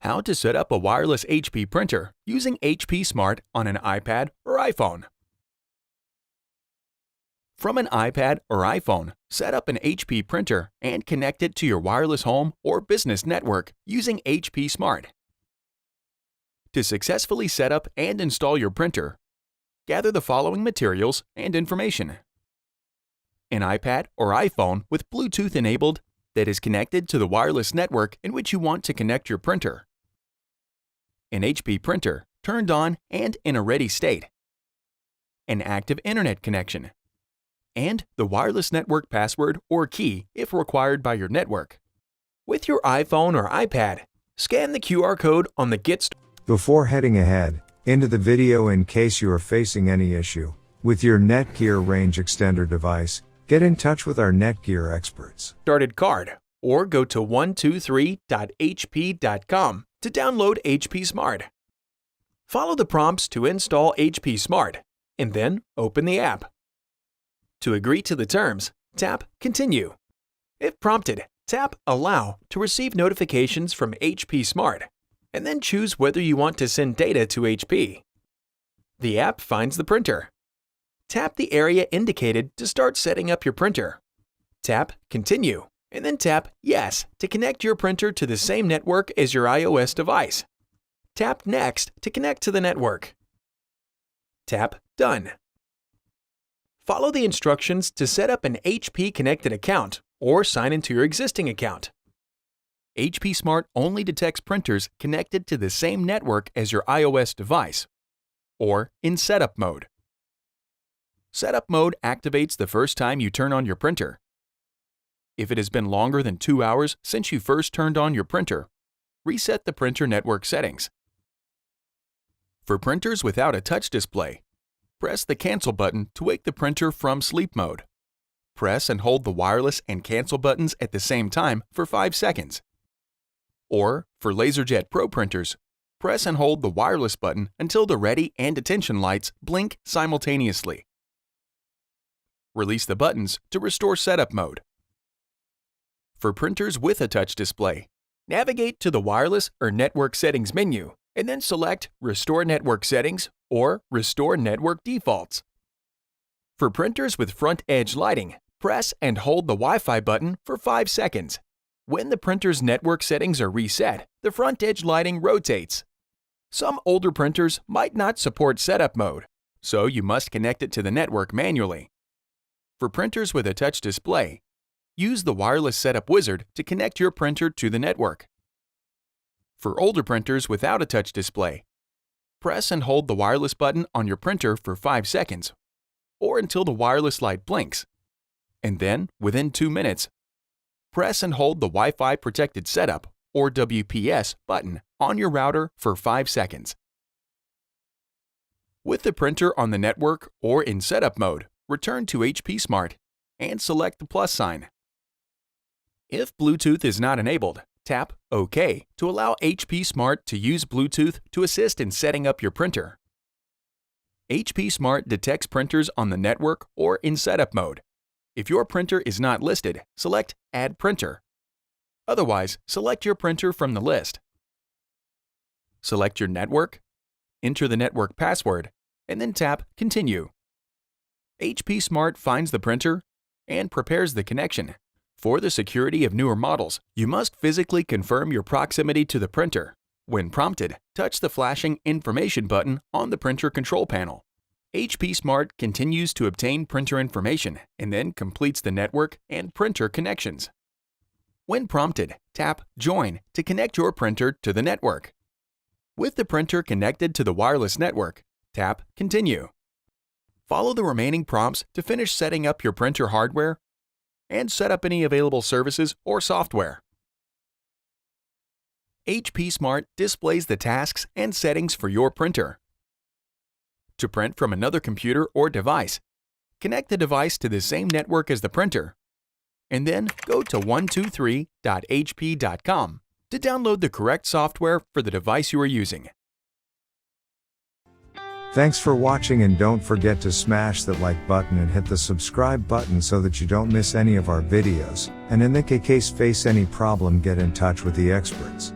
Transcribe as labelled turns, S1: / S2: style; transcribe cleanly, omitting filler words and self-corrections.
S1: How to set up a wireless HP printer using HP Smart on an iPad or iPhone. From an iPad or iPhone, set up an HP printer and connect it to your wireless home or business network using HP Smart. To successfully set up and install your printer, gather the following materials and information: an iPad or iPhone with Bluetooth enabled that is connected to the wireless network in which you want to connect your printer, an HP printer turned on and in a ready state, an active internet connection, and the wireless network password or key if required by your network. With your iPhone or iPad, scan the QR code on the Get Started.
S2: Before heading ahead into the video, in case you are facing any issue with your Netgear range extender device, get in touch with our Netgear experts.
S1: Card or go to 123.hp.com to download HP Smart. Follow the prompts to install HP Smart and then open the app. To agree to the terms, tap Continue. If prompted, tap Allow to receive notifications from HP Smart, and then choose whether you want to send data to HP. The app finds the printer. Tap the area indicated to start setting up your printer. Tap Continue, and then tap Yes to connect your printer to the same network as your iOS device. Tap Next to connect to the network. Tap Done. Follow the instructions to set up an HP connected account or sign into your existing account. HP Smart only detects printers connected to the same network as your iOS device or in setup mode. Setup mode activates the first time you turn on your printer. If it has been longer than 2 hours since you first turned on your printer, reset the printer network settings. For printers without a touch display, press the Cancel button to wake the printer from sleep mode. Press and hold the wireless and cancel buttons at the same time for 5 seconds. Or, for LaserJet Pro printers, press and hold the wireless button until the ready and attention lights blink simultaneously. Release the buttons to restore setup mode. For printers with a touch display, navigate to the Wireless or Network Settings menu and then select Restore Network Settings or Restore Network Defaults. For printers with front edge lighting, press and hold the Wi-Fi button for 5 seconds. When the printer's network settings are reset, the front edge lighting rotates. Some older printers might not support setup mode, so you must connect it to the network manually. For printers with a touch display, use the Wireless Setup Wizard to connect your printer to the network. For older printers without a touch display, press and hold the wireless button on your printer for 5 seconds or until the wireless light blinks, and then, within 2 minutes, press and hold the Wi-Fi Protected Setup or WPS button on your router for 5 seconds. With the printer on the network or in setup mode, return to HP Smart and select the plus sign. If Bluetooth is not enabled, tap OK to allow HP Smart to use Bluetooth to assist in setting up your printer. HP Smart detects printers on the network or in setup mode. If your printer is not listed, select Add Printer. Otherwise, select your printer from the list. Select your network, enter the network password, and then tap Continue. HP Smart finds the printer and prepares the connection. For the security of newer models, you must physically confirm your proximity to the printer. When prompted, touch the flashing Information button on the printer control panel. HP Smart continues to obtain printer information and then completes the network and printer connections. When prompted, tap Join to connect your printer to the network. With the printer connected to the wireless network, tap Continue. Follow the remaining prompts to finish setting up your printer hardware and set up any available services or software. HP Smart displays the tasks and settings for your printer. To print from another computer or device, connect the device to the same network as the printer, and then go to 123.hp.com to download the correct software for the device you are using.
S2: Thanks for watching, and don't forget to smash that like button and hit the subscribe button so that you don't miss any of our videos, and in the case face any problem, get in touch with the experts.